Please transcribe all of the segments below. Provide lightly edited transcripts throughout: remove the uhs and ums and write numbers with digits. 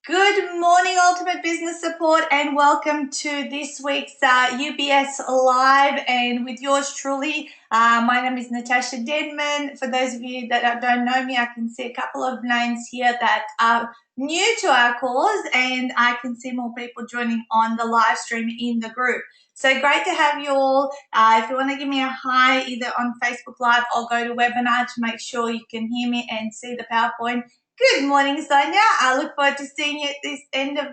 Good morning, Ultimate Business Support, and welcome to this week's UBS Live, and with yours truly. My name is Natasa Denman. For those of you that don't know me, I can see a couple of names here that are new to our cause, and I can see more people joining on the live stream in the group. So great to have you all. If you want to give me a hi, either on Facebook Live or go to webinar to make sure you can hear me and see the PowerPoint. Good morning, Sonia. I look forward to seeing you at this end of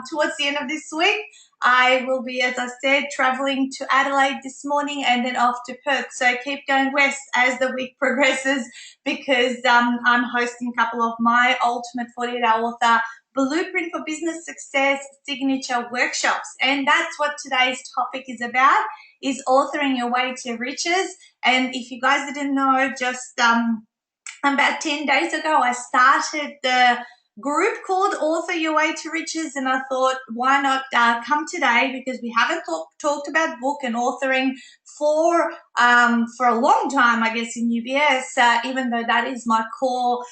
towards the end of this week. I will be, as I said, traveling to Adelaide this morning and then off to Perth. So keep going west as the week progresses, because I'm hosting a couple of my Ultimate 48-Hour Author Blueprint for Business Success signature workshops, and that's what today's topic is about: is authoring your way to riches. And if you guys didn't know, just about 10 days ago, I started the group called Author Your Way to Riches, and I thought, why not come today, because we haven't talked about book and authoring for a long time, I guess, in UBS, even though that is my core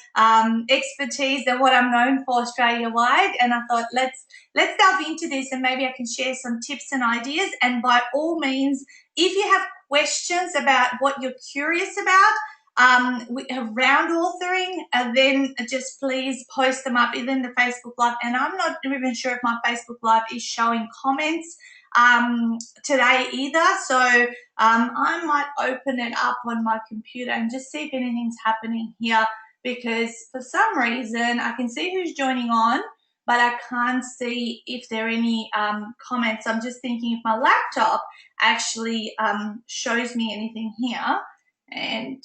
expertise and what I'm known for Australia-wide. And I thought, let's delve into this, and maybe I can share some tips and ideas. And by all means, if you have questions about what you're curious about, around authoring, then just please post them up either in the Facebook Live, and I'm not even sure if my Facebook Live is showing comments today either, so I might open it up on my computer and just see if anything's happening here, because for some reason I can see who's joining on, but I can't see if there are any comments. I'm just thinking if my laptop actually shows me anything here, and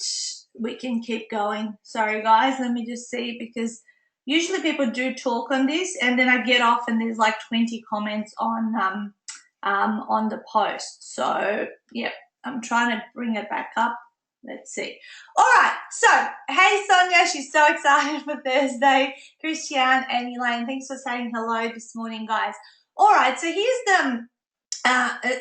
we can keep going. Sorry guys, let me just see, because usually people do talk on this, and then I get off and there's like 20 comments on the post. So yeah, I'm trying to bring it back up. Let's see. All right, so hey Sonia, she's so excited for Thursday. Christiane and Elaine, thanks for saying hello this morning, guys. All right, so here's the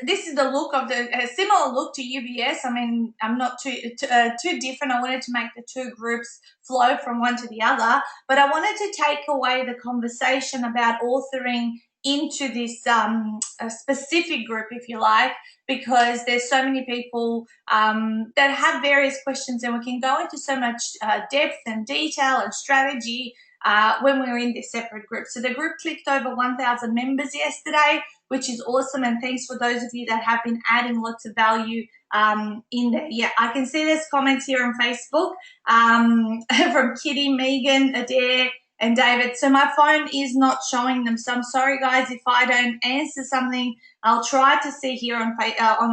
this is the look of a similar look to UBS. I mean, I'm not too different. I wanted to make the two groups flow from one to the other, but I wanted to take away the conversation about authoring into this a specific group, if you like, because there's so many people that have various questions, and we can go into so much depth and detail and strategy when we're in this separate group. So the group clicked over 1,000 members yesterday, which is awesome, and thanks for those of you that have been adding lots of value in there. Yeah, I can see there's comments here on Facebook from Kitty, Megan, Adair, and David. So my phone is not showing them, so I'm sorry guys if I don't answer something. I'll try to see here on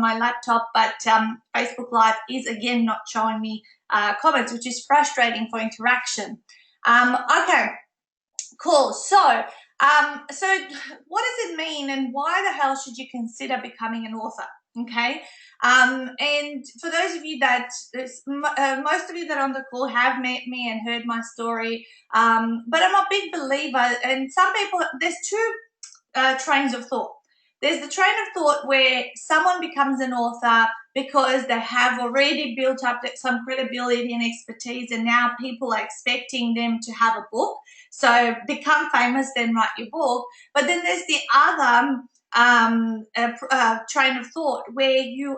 my laptop, but Facebook Live is again not showing me comments, which is frustrating for interaction. Okay, cool. So what does it mean, and why the hell should you consider becoming an author? Okay, and for those of you that, most of you that are on the call have met me and heard my story, but I'm a big believer, and some people, there's two trains of thought. There's the train of thought where someone becomes an author because they have already built up some credibility and expertise, and now people are expecting them to have a book. So become famous, then write your book. But then there's the other train of thought where you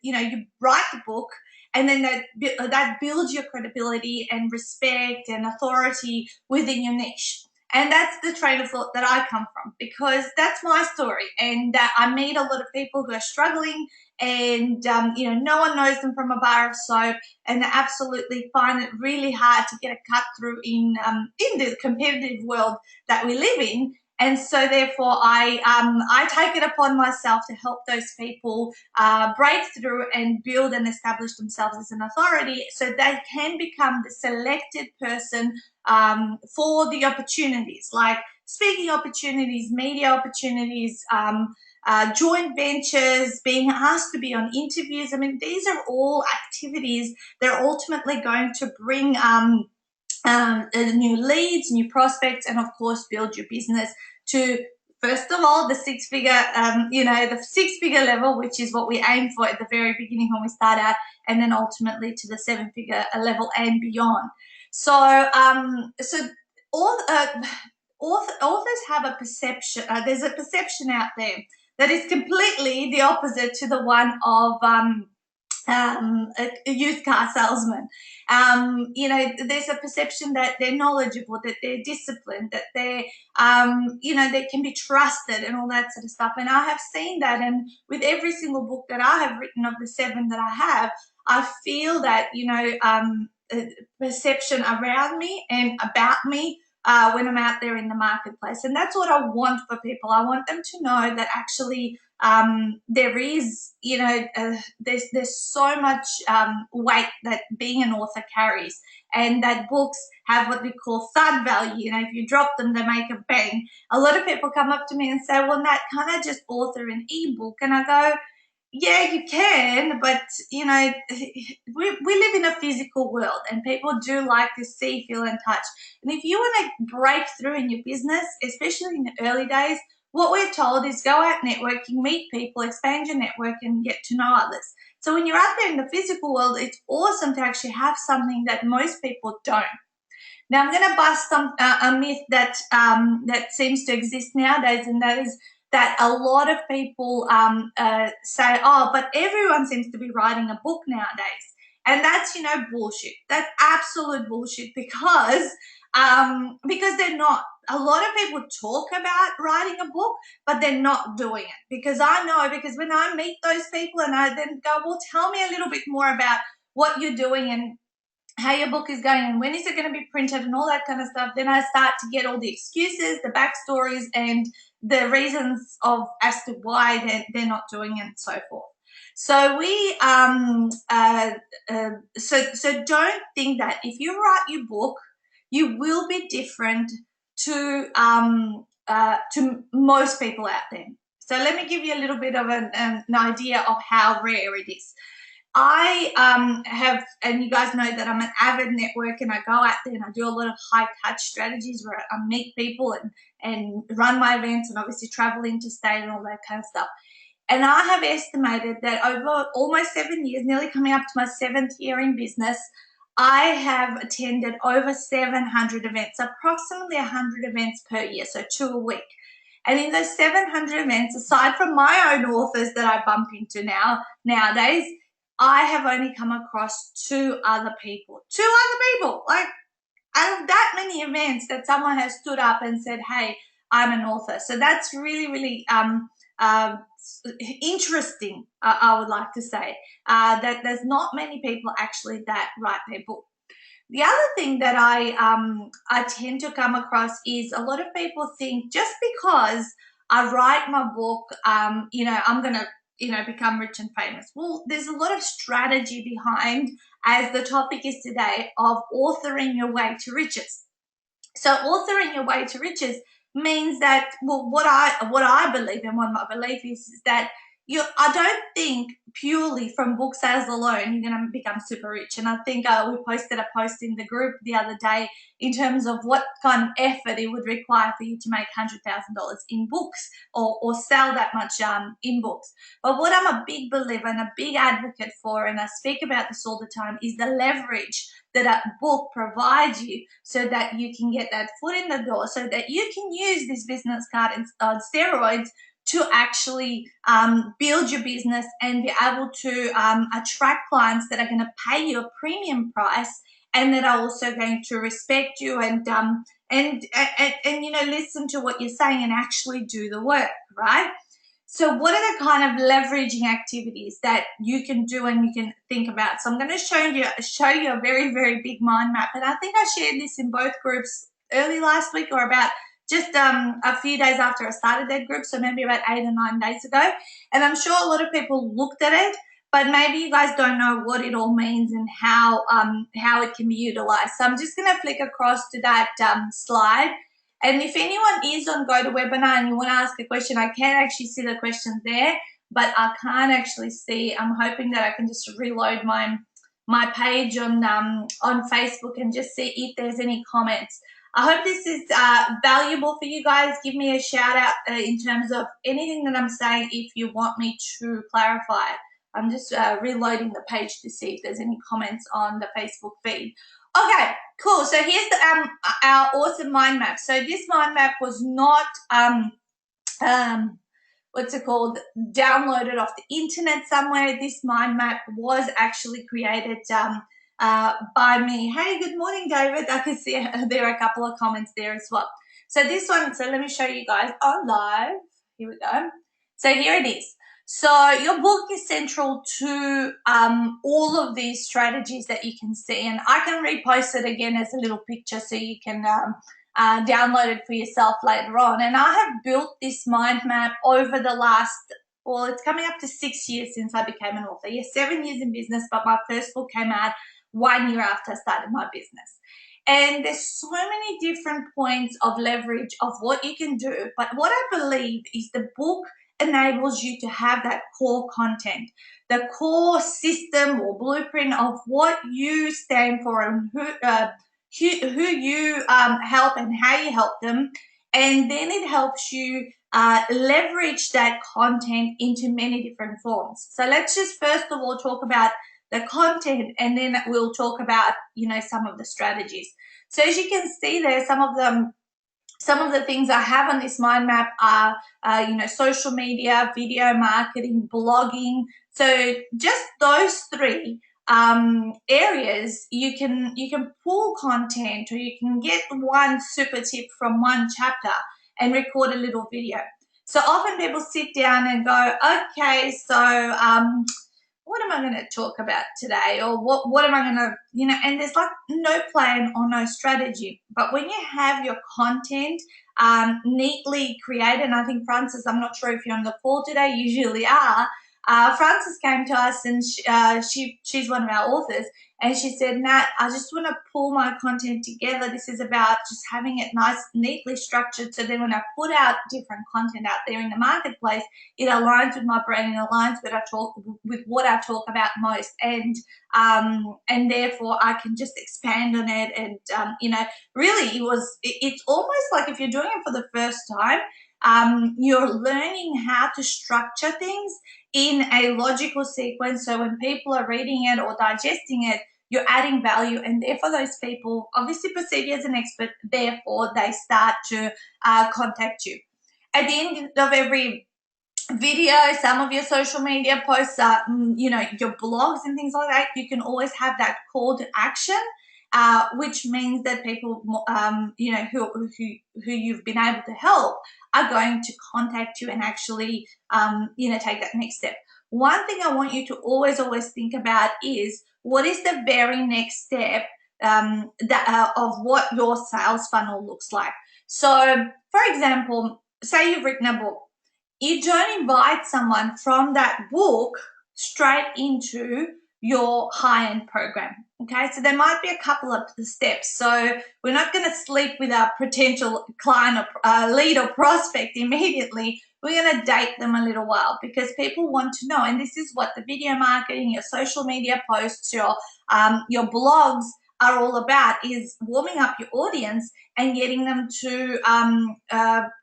you write the book, and then that builds your credibility and respect and authority within your niche. And that's the train of thought that I come from, because that's my story. And I meet a lot of people who are struggling, and no one knows them from a bar of soap, and they absolutely find it really hard to get a cut through in the competitive world that we live in. And so therefore I take it upon myself to help those people break through and build and establish themselves as an authority, so they can become the selected person for the opportunities, like speaking opportunities, media opportunities, joint ventures, being asked to be on interviews. I mean, these are all activities that are ultimately going to bring new leads, new prospects, and of course build your business to, first of all, the six-figure level, which is what we aim for at the very beginning when we start out, and then ultimately to the seven-figure level and beyond. So all authors have a perception. There's a perception out there that is completely the opposite to the one of a used car salesman. There's a perception that they're knowledgeable, that they're disciplined, that they can be trusted and all that sort of stuff. And I have seen that. And with every single book that I have written of the 7 that I have, I feel that, perception around me and about me when I'm out there in the marketplace. And that's what I want for people. I want them to know that actually there is, there's so much weight that being an author carries, and that books have what we call thud value. If you drop them, they make a bang. A lot of people come up to me and say, well, Nat, can't I just author an ebook? And I go, yeah, you can, but we live in a physical world, and people do like to see, feel, and touch. And if you want to break through in your business, especially in the early days, what we're told is go out networking, meet people, expand your network, and get to know others. So when you're out there in the physical world, it's awesome to actually have something that most people don't. Now, I'm going to bust a myth that seems to exist nowadays, and that is that a lot of people say, oh, but everyone seems to be writing a book nowadays. And that's, bullshit. That's absolute bullshit because they're not. A lot of people talk about writing a book, but they're not doing it. Because when I meet those people and I then go, well, tell me a little bit more about what you're doing and how your book is going and when is it going to be printed and all that kind of stuff, then I start to get all the excuses, the backstories, and the reasons as to why they're not doing it and so forth. So so don't think that if you write your book, you will be different to most people out there. So let me give you a little bit of an idea of how rare it is. I have, and you guys know that I'm an avid networker, and I go out there and I do a lot of high touch strategies where I meet people and run my events and obviously travel interstate and all that kind of stuff. And I have estimated that over almost 7 years, nearly coming up to my 7th year in business, I have attended over 700 events, approximately 100 events per year, so 2 a week. And in those 700 events, aside from my own authors that I bump into nowadays, I have only come across 2 other people. 2 other people! Like, out of that many events that someone has stood up and said, hey, I'm an author. So that's really, really interesting, I would like to say, that there's not many people actually that write their book. The other thing that I tend to come across is a lot of people think just because I write my book, I'm going to become rich and famous. Well, there's a lot of strategy behind, as the topic is today, of authoring your way to riches. So authoring your way to riches means that, well, what I believe and what my belief is that I don't think purely from book sales alone you're going to become super rich. And I think we posted a post in the group the other day in terms of what kind of effort it would require for you to make $100,000 in books or sell that much in books. But what I'm a big believer and a big advocate for, and I speak about this all the time, is the leverage that a book provides you so that you can get that foot in the door, so that you can use this business card on steroids to actually build your business and be able to attract clients that are going to pay you a premium price and that are also going to respect you and listen to what you're saying and actually do the work, right? So what are the kind of leveraging activities that you can do and you can think about? So I'm going to show you a very, very big mind map. And I think I shared this in both groups early last week or about just a few days after I started that group, so maybe about 8 or 9 days ago. And I'm sure a lot of people looked at it, but maybe you guys don't know what it all means and how it can be utilized. So I'm just going to flick across to that slide. And if anyone is on GoToWebinar and you want to ask a question, I can actually see the questions there, but I can't actually see. I'm hoping that I can just reload my page on Facebook and just see if there's any comments. I hope this is valuable for you guys. Give me a shout out in terms of anything that I'm saying if you want me to clarify it. I'm just reloading the page to see if there's any comments on the Facebook feed. Okay, Cool. So here's our awesome mind map. So this mind map was not what's it called, downloaded off the internet somewhere. This mind map was actually created by me. Hey, good morning, David. I can see there are a couple of comments there as well. So this one, so let me show you guys on live. Here we go. So here it is. So your book is central to all of these strategies that you can see, and I can repost it again as a little picture so you can download it for yourself later on. And I have built this mind map over the last, well, it's coming up to 6 years since I became an author. Yeah, 7 years in business, but my first book came out 1 year after I started my business. And there's so many different points of leverage of what you can do. But what I believe is the book enables you to have that core content, the core system or blueprint of what you stand for and who you help and how you help them. And then it helps you leverage that content into many different forms. So let's just first of all talk about the content, and then we'll talk about, some of the strategies. So as you can see there, some of the things I have on this mind map are, social media, video marketing, blogging. So just those three areas, you can pull content, or you can get one super tip from one chapter and record a little video. So often people sit down and go, okay, so what am I going to talk about today? Or what am I going to, and there's like no plan or no strategy. But when you have your content neatly created, and I think Frances, I'm not sure if you're on the call today, you usually are. Frances came to us, and she's one of our authors, and she said, Nat, I just want to pull my content together. This is about just having it nice, neatly structured, so then when I put out different content out there in the marketplace, it aligns with my brand and aligns with what I talk about most, and therefore I can just expand on it. And really, it's almost like if you're doing it for the first time, you're learning how to structure things in a logical sequence. So when people are reading it or digesting it, you're adding value, and therefore those people obviously perceive you as an expert. Therefore, they start to contact you. At the end of every video, some of your social media posts are, your blogs and things like that, you can always have that call to action, which means that people, who you've been able to help are going to contact you and actually, take that next step. One thing I want you to always think about is, what is the very next step of what your sales funnel looks like? So, for example, say you've written a book. You don't invite someone from that book straight into your high-end program. Okay, so there might be a couple of steps. So we're not going to sleep with our potential client or lead or prospect immediately. We're going to date them a little while, because people want to know, and this is what the video marketing, your social media posts, your blogs are all about, is warming up your audience and getting them to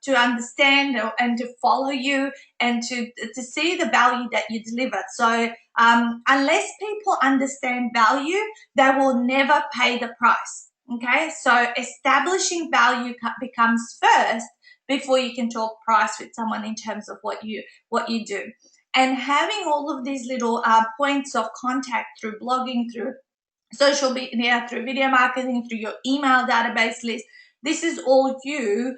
understand and to follow you and to see the value that you deliver. So unless people understand value, they will never pay the price. Okay, so establishing value becomes first before you can talk price with someone in terms of what you do. And having all of these little points of contact through blogging, through social media, through video marketing, through your email database list, this is all you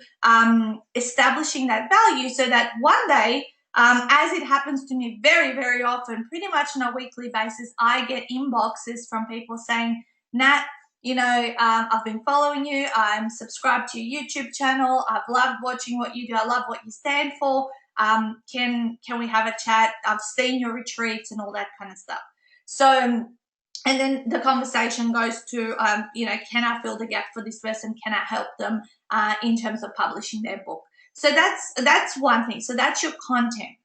establishing that value, so that one day, as it happens to me very, very often, pretty much on a weekly basis, I get inboxes from people saying, Nat, I've been following you. I'm subscribed to your YouTube channel. I've loved watching what you do. I love what you stand for. Can we have a chat? I've seen your retreats and all that kind of stuff. So, and then the conversation goes to, can I fill the gap for this person? Can I help them in terms of publishing their book? So that's one thing. So that's your content.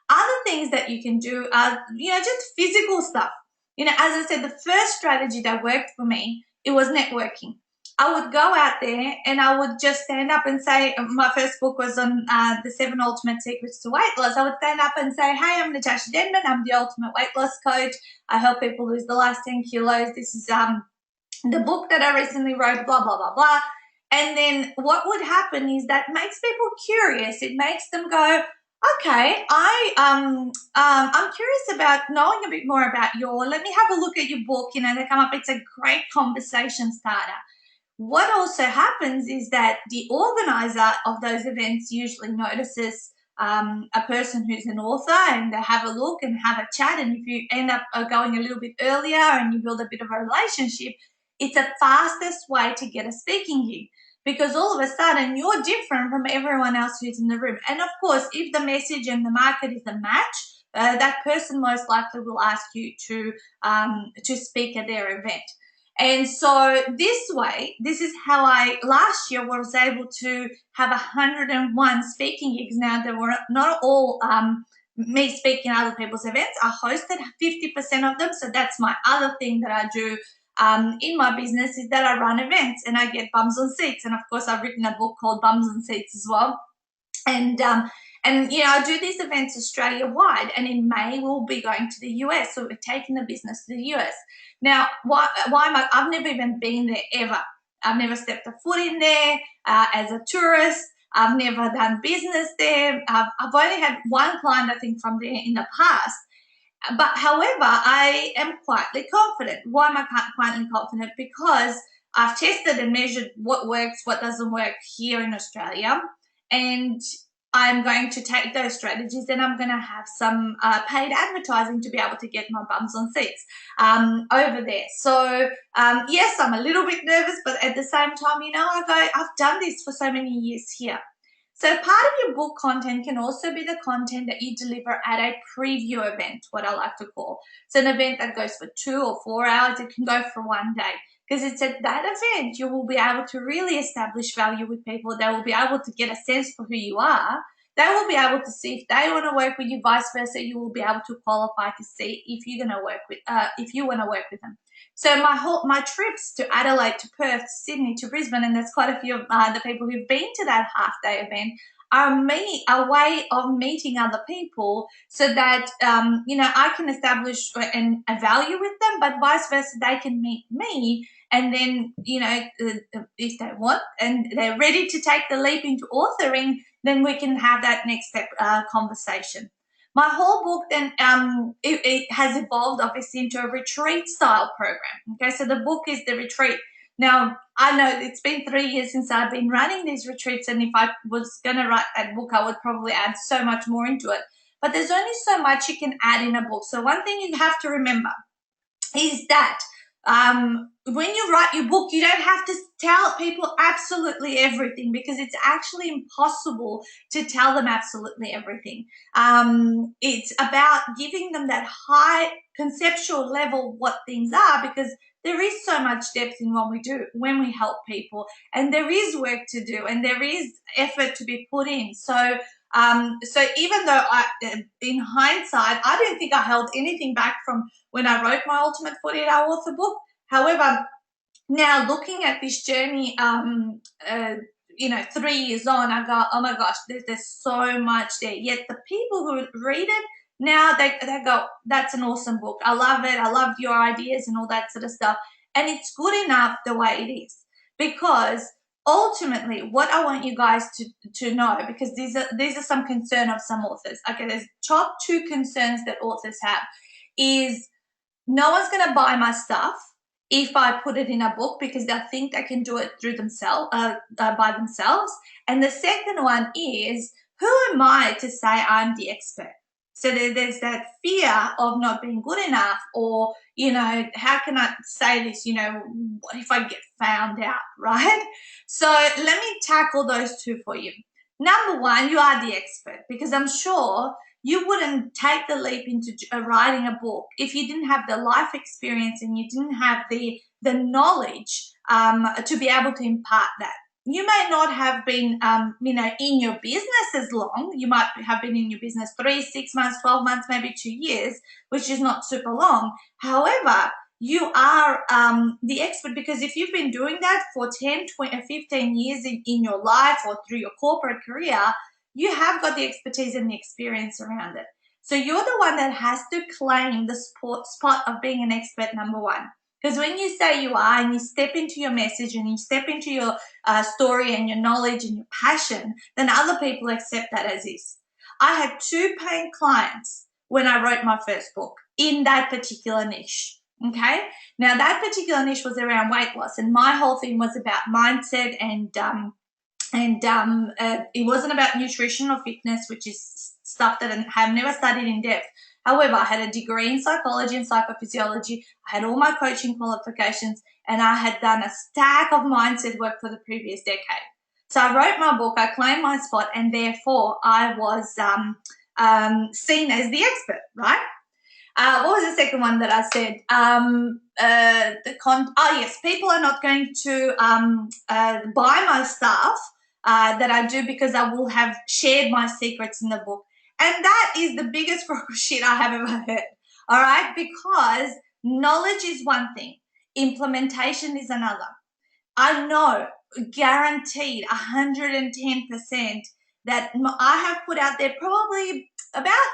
Other things that you can do are, just physical stuff. As I said, the first strategy that worked for me, it was networking. I would go out there and I would just stand up and say, my first book was on the 7 Ultimate Secrets to Weight Loss. I would stand up and say, hey, I'm Natasa Denman. I'm the ultimate weight loss coach. I help people lose the last 10 kilos. This is the book that I recently wrote, blah, blah, blah, blah. And then what would happen is that makes people curious. It makes them go, okay, I'm curious about knowing a bit more about let me have a look at your book. You know, they come up, it's a great conversation starter. What also happens is that the organizer of those events usually notices a person who's an author, and they have a look and have a chat. And if you end up going a little bit earlier and you build a bit of a relationship, it's a fastest way to get a speaking gig, because all of a sudden you're different from everyone else who's in the room. And of course, if the message and the market is a match, that person most likely will ask you to speak at their event. And so this way, this is how I last year was able to have 101 speaking gigs. Now, they were not all me speaking at other people's events. I hosted 50% of them. So that's my other thing that I do in my business, is that I run events and I get bums on seats. And of course, I've written a book called Bums on Seats as well. And you know, I do these events Australia wide, and in May we'll be going to the US. So we're taking the business to the US. Now, why am I've never even been there ever. I've never stepped a foot in there as a tourist. I've never done business there. I've only had one client, I think, from there in the past. But however, I am quietly confident. Why am I quietly confident? Because I've tested and measured what works, what doesn't work here in Australia. And I'm going to take those strategies, and I'm going to have some paid advertising to be able to get my bums on seats over there. So yes, I'm a little bit nervous, but at the same time, you know, I've done this for so many years here. So part of your book content can also be the content that you deliver at a preview event, what I like to call. So an event that goes for 2 or 4 hours, it can go for 1 day. Because it's at that event you will be able to really establish value with people. They will be able to get a sense for who you are. They will be able to see if they want to work with you, vice versa. You will be able to qualify to see if you're going to work with, if you want to work with them. So my trips to Adelaide, to Perth, to Sydney, to Brisbane, and there's quite a few of the people who've been to that half-day event, are a way of meeting other people, so that you know, I can establish a value with them, but vice versa, they can meet me. And then, you know, if they want and they're ready to take the leap into authoring, then we can have that next step conversation. My whole book then, it has evolved obviously into a retreat style program. Okay, so the book is the retreat. Now, I know it's been 3 years since I've been running these retreats, and if I was going to write that book, I would probably add so much more into it. But there's only so much you can add in a book. So one thing you have to remember is that when you write your book, you don't have to tell people absolutely everything, because it's actually impossible to tell them absolutely everything. It's about giving them that high conceptual level what things are, because there is so much depth in what we do when we help people, and there is work to do, and there is effort to be put in. So even though in hindsight, I don't think I held anything back from when I wrote my Ultimate 48-Hour Author book. However, now looking at this journey, you know, 3 years on, I go, oh my gosh, there's so much there. Yet the people who read it now, they go, that's an awesome book. I love it. I love your ideas and all that sort of stuff. And it's good enough the way it is, because ultimately what I want you guys to know, because these are some concern of some authors. Okay, there's top 2 concerns that authors have is, no one's going to buy my stuff if I put it in a book, because they'll think they can do it through themselves, by themselves. And the second one is, who am I to say I'm the expert? So there's that fear of not being good enough, or, you know, how can I say this? You know, what if I get found out, right? So let me tackle those 2 for you. Number 1, you are the expert, because I'm sure you wouldn't take the leap into writing a book if you didn't have the life experience and you didn't have the knowledge to be able to impart that. You may not have been, you know, in your business as long. You might have been in your business 3, 6 months, 12 months, maybe 2 years, which is not super long. However, you are the expert, because if you've been doing that for 10, 20, 15 years in your life or through your corporate career, you have got the expertise and the experience around it. So you're the one that has to claim the spot of being an expert, number 1. Because when you say you are and you step into your message and you step into your story and your knowledge and your passion, then other people accept that as is. I had 2 paying clients when I wrote my first book in that particular niche. Okay, now that particular niche was around weight loss, and my whole thing was about mindset and it wasn't about nutrition or fitness, which is stuff that I have never studied in depth. However, I had a degree in psychology and psychophysiology. I had all my coaching qualifications, and I had done a stack of mindset work for the previous decade. So I wrote my book, I claimed my spot, and therefore I was seen as the expert, right? What was the second one that I said? Yes, people are not going to buy my stuff that I do because I will have shared my secrets in the book. And that is the biggest crock of shit I have ever heard. All right? Because knowledge is one thing, implementation is another. I know, guaranteed, 110% that I have put out there probably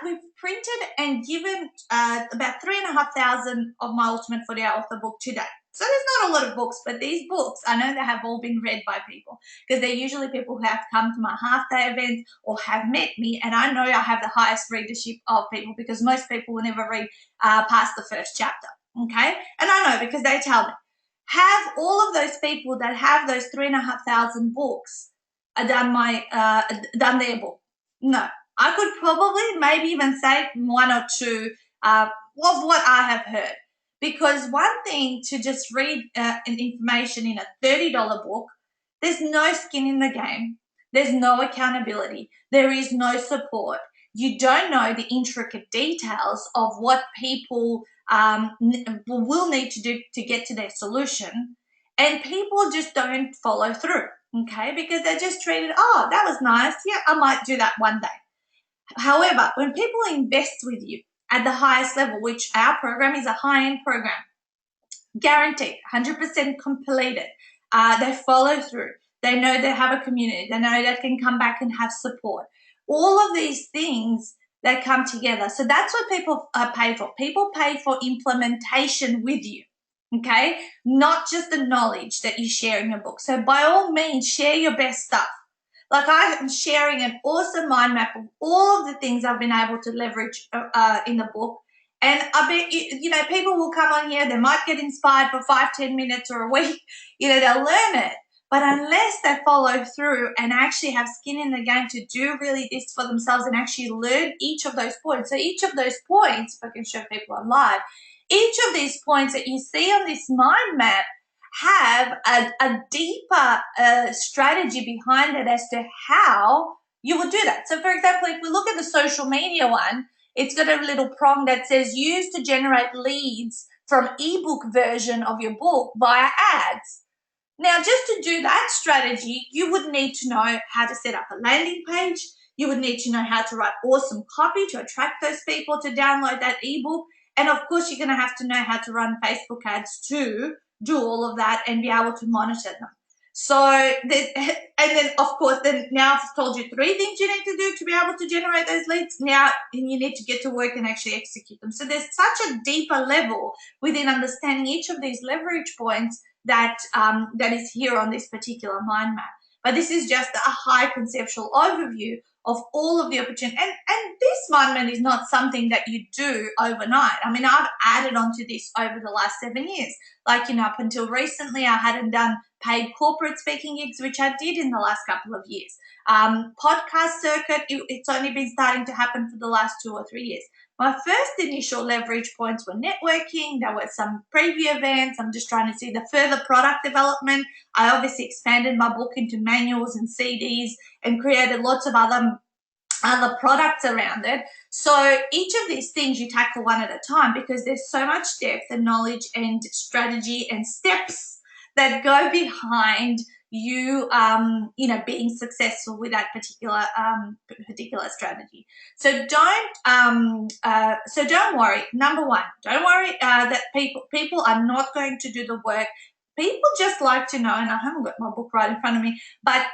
we've printed and given about 3,500 of my Ultimate 40-Hour Author book to date. So there's not a lot of books, but these books, I know they have all been read by people because they're usually people who have come to my half-day events or have met me, and I know I have the highest readership of people because most people will never read past the first chapter, okay? And I know because they tell me. Have all of those people that have those 3,500 books done their book? No. I could probably maybe even say 1 or 2 of what I have heard. Because one thing to just read information in a $30 book, there's no skin in the game. There's no accountability. There is no support. You don't know the intricate details of what people will need to do to get to their solution. And people just don't follow through, okay? Because they're just treated, oh, that was nice. Yeah, I might do that one day. However, when people invest with you at the highest level, which our program is a high-end program, guaranteed, 100% completed, they follow through. They know they have a community. They know they can come back and have support. All of these things that come together. So that's what people pay for. People pay for implementation with you, okay? Not just the knowledge that you share in your book. So by all means, share your best stuff. Like I am sharing an awesome mind map of all of the things I've been able to leverage in the book. And I bet, people will come on here, they might get inspired for 5-10 minutes or a week, they'll learn it. But unless they follow through and actually have skin in the game to do really this for themselves and actually learn each of those points. So each of those points, if I can show people on live, each of these points that you see on this mind map have a deeper strategy behind it as to how you will do that. So for example, if we look at the social media one, it's got a little prong that says use to generate leads from ebook version of your book via ads. Now, just to do that strategy, you would need to know how to set up a landing page. You would need to know how to write awesome copy to attract those people to download that ebook. And of course, you're going to have to know how to run Facebook ads too, do all of that and be able to monitor them. So, and then of course, now I've told you 3 things you need to do to be able to generate those leads. Now, you need to get to work and actually execute them. So there's such a deeper level within understanding each of these leverage points that is here on this particular mind map. But this is just a high conceptual overview of all of the opportunity. And this mind map is not something that you do overnight. I mean, I've added onto this over the last 7 years. Like, up until recently, I hadn't done paid corporate speaking gigs, which I did in the last couple of years. Podcast circuit, it's only been starting to happen for the last 2 or 3 years. My first initial leverage points were networking. There were some preview events. I'm just trying to see the further product development. I obviously expanded my book into manuals and CDs and created lots of other products around it. So each of these things you tackle one at a time because there's so much depth and knowledge and strategy and steps that go behind you, being successful with that particular strategy. So don't worry. Number one, don't worry that people are not going to do the work. People just like to know, and I haven't got my book right in front of me, but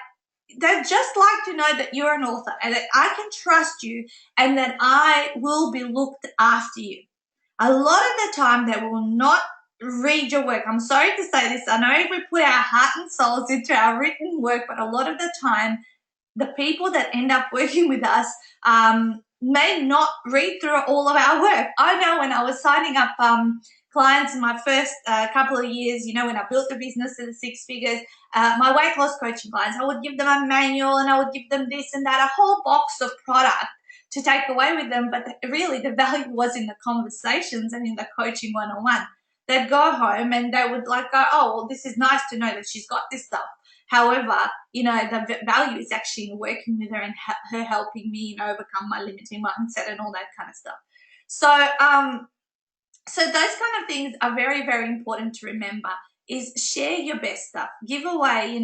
they just like to know that you're an author and that I can trust you and that I will be looked after you. A lot of the time they will not read your work. I'm sorry to say this. I know we put our heart and souls into our written work, but a lot of the time, the people that end up working with us may not read through all of our work. I know when I was signing up clients in my first couple of years, when I built the business to the six figures, my weight loss coaching clients, I would give them a manual and I would give them this and that, a whole box of product to take away with them. But really the value was in the conversations and in the coaching one-on-one. They'd go home and they would go, oh, well, this is nice to know that she's got this stuff. However, the value is actually in working with her and her helping me, overcome my limiting mindset and all that kind of stuff. So those kind of things are very, very important to remember. Is share your best stuff, give away,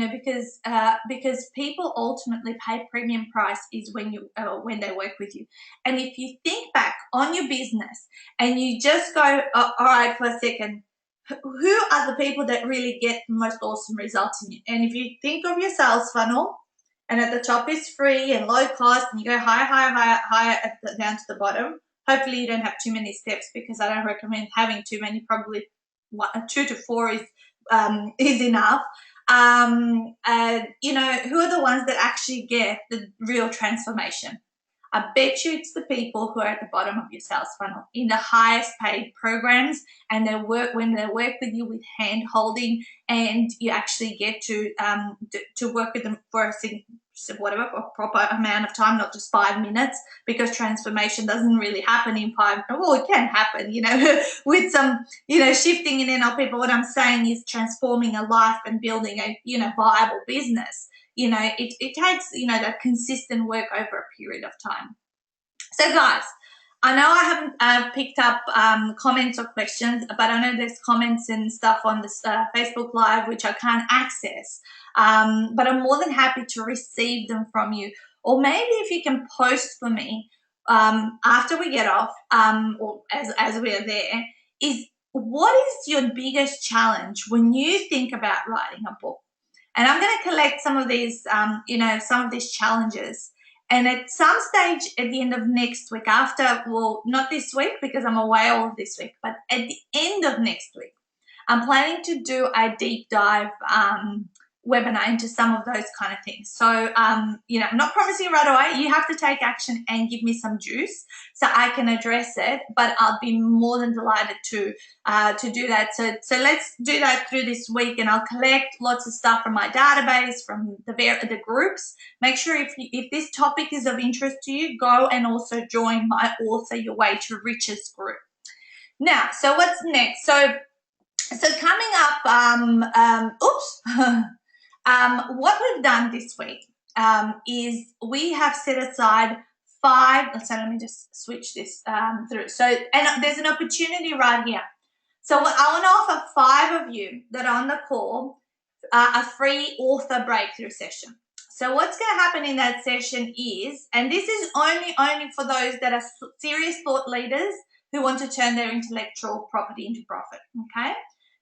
because people ultimately pay premium price is when they work with you. And if you think back on your business and you just go, all right, for a second, who are the people that really get the most awesome results in you? And if you think of your sales funnel, and at the top is free and low cost, and you go higher down to the bottom. Hopefully you don't have too many steps, because I don't recommend having too many. Probably 2 to 4 is enough. Who are the ones that actually get the real transformation? I bet you it's the people who are at the bottom of your sales funnel in the highest paid programs, and when they work with you with hand holding, and you actually get to work with them for a proper amount of time, not just 5 minutes, because transformation doesn't really happen in 5. Well, it can happen, with some, shifting in NLP. But what I'm saying is transforming a life and building a, viable business. It takes, that consistent work over a period of time. So guys, I know I haven't picked up comments or questions, but I know there's comments and stuff on this Facebook Live, which I can't access. But I'm more than happy to receive them from you. Or maybe if you can post for me after we get off, or as we're there, is what is your biggest challenge when you think about writing a book? And I'm going to collect some of these, some of these challenges. And at some stage at the end of next week, not this week because I'm away all of this week, but at the end of next week, I'm planning to do a deep dive webinar into some of those kind of things. So, I'm not promising right away. You have to take action and give me some juice so I can address it, but I'll be more than delighted to do that. So let's do that through this week, and I'll collect lots of stuff from my database, from the groups. Make sure if this topic is of interest to you, go and also join my Author Your Way to Riches group. Now, so what's next? So coming up, what we've done this week is we have set aside 5. So let me just switch this through. So, and there's an opportunity right here. So I want to offer 5 of you that are on the call a free author breakthrough session. So what's going to happen in that session is, and this is only for those that are serious thought leaders who want to turn their intellectual property into profit, okay?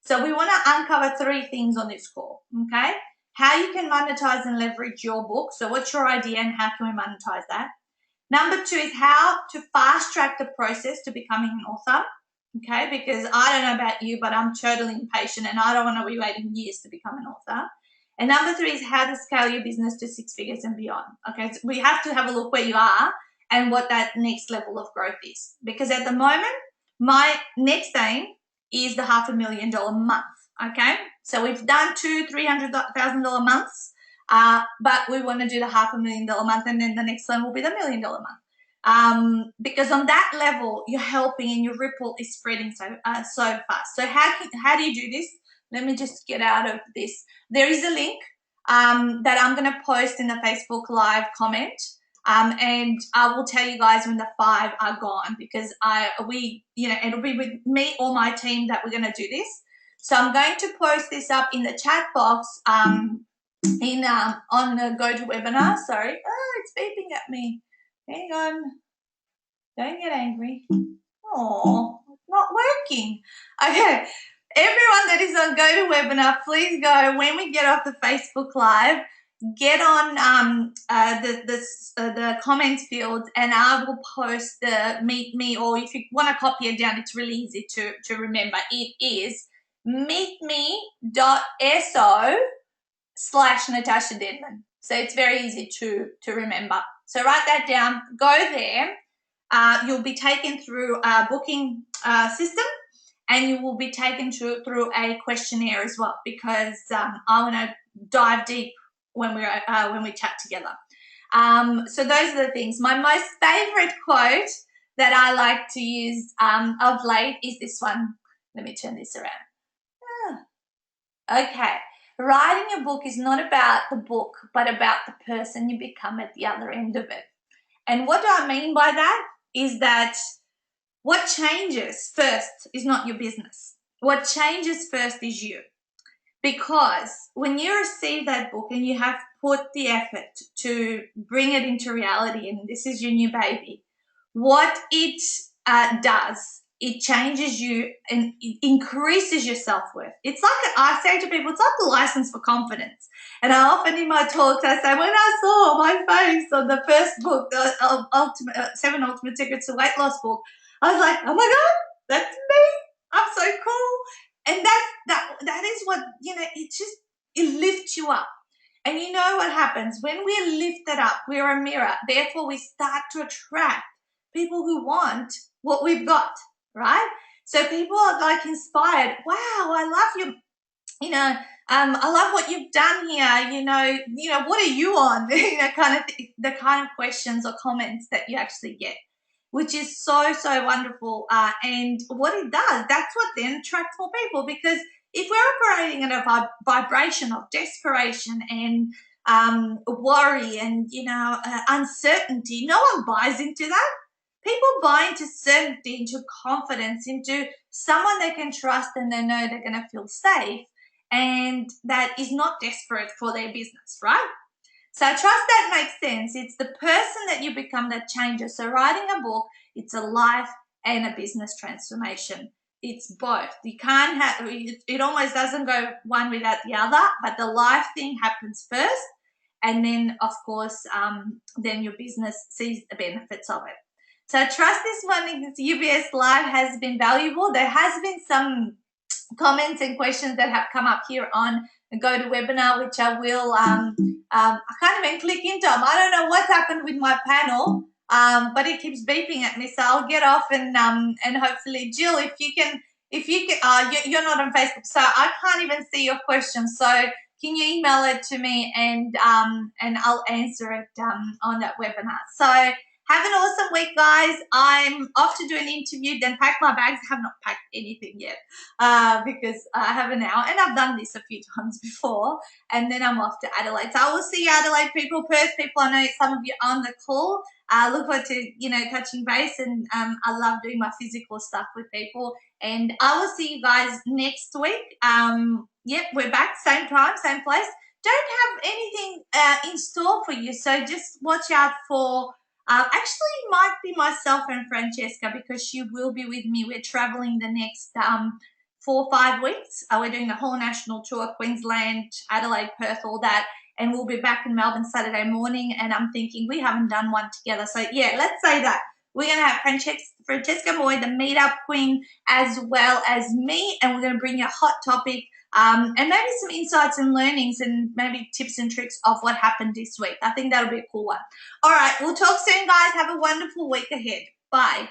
So we want to uncover 3 things on this call, okay? How you can monetize and leverage your book. So what's your idea and how can we monetize that? Number 2 is how to fast track the process to becoming an author, okay? Because I don't know about you, but I'm totally impatient and I don't want to be waiting years to become an author. And number 3 is how to scale your business to 6 figures and beyond, okay? So we have to have a look where you are and what that next level of growth is. Because at the moment, my next aim is the $500,000 month, okay? So we've done $200,000-$300,000 months, but we want to do the $500,000 month, and then the next one will be the $1 million month. Because on that level, you're helping and your ripple is spreading so fast. So how do you do this? Let me just get out of this. There is a link that I'm going to post in the Facebook Live comment. And I will tell you guys when the 5 are gone, because it'll be with me or my team that we're going to do this. So I'm going to post this up in the chat box on the GoToWebinar. Sorry. Oh, it's beeping at me. Hang on. Don't get angry. Oh, it's not working. Okay. Everyone that is on GoToWebinar, please go when we get off the Facebook Live. Get on the comments field, and I will post the meet me, or if you want to copy it down, it's really easy to remember. It is meetme.so/Natasa Denman. So it's very easy to remember. So write that down, go there. You'll be taken through a booking system, and you will be taken through a questionnaire as well, because I want to dive deep when we chat together. So those are the things. My most favorite quote that I like to use of late is this one. Let me turn this around. Okay. Writing a book is not about the book, but about the person you become at the other end of it. And what do I mean by that is that what changes first is not your business. What changes first is you. Because when you receive that book and you have put the effort to bring it into reality, and this is your new baby, what it does, it changes you and it increases your self-worth. It's like, I say to people, it's like a license for confidence. And I often in my talks, I say, when I saw my face on the first book, the 7 Ultimate Secrets to Weight Loss book, I was like, oh my God, that's me. I'm so cool. And that is what, it lifts you up. And you know what happens? When we're lifted up, we're a mirror. Therefore, we start to attract people who want what we've got, right? So people are like inspired. Wow, I love you. I love what you've done here. What are you on? The kind of questions or comments that you actually get, which is so, so wonderful. And what it does, that's what then attracts more people, because if we're operating at a vibration of desperation and worry and, uncertainty, no one buys into that. People buy into certainty, into confidence, into someone they can trust and they know they're going to feel safe and that is not desperate for their business, right? So I trust that makes sense. It's the person that you become that changes. So writing a book, it's a life and a business transformation. It's both. You can't have, it almost doesn't go one without the other, but the life thing happens first. And then, of course, then your business sees the benefits of it. So I trust this morning's UBS Live has been valuable. There has been some comments and questions that have come up here on the GoToWebinar, which I will, I can't even click into them. I don't know what's happened with my panel, but it keeps beeping at me. So I'll get off and hopefully, Jill, if you can, you're not on Facebook, so I can't even see your question. So can you email it to me and I'll answer it on that webinar. So have an awesome week, guys. I'm off to do an interview, then pack my bags. I have not packed anything yet because I have an hour, and I've done this a few times before, and then I'm off to Adelaide. So I will see you, Adelaide people, Perth people. I know some of you on the call. Look forward to, touching base, and I love doing my physical stuff with people. And I will see you guys next week. Yep, we're back, same time, same place. Don't have anything in store for you, so just watch out for actually, it might be myself and Francesca, because she will be with me. We're traveling the next 4 or 5 weeks. We're doing the whole national tour, Queensland, Adelaide, Perth, all that. And we'll be back in Melbourne Saturday morning. And I'm thinking we haven't done one together. So, yeah, let's say that. We're going to have Francesca Moy, the meetup queen, as well as me. And we're going to bring you a hot topic. And maybe some insights and learnings and maybe tips and tricks of what happened this week. I think that'll be a cool one. All right, we'll talk soon, guys. Have a wonderful week ahead. Bye.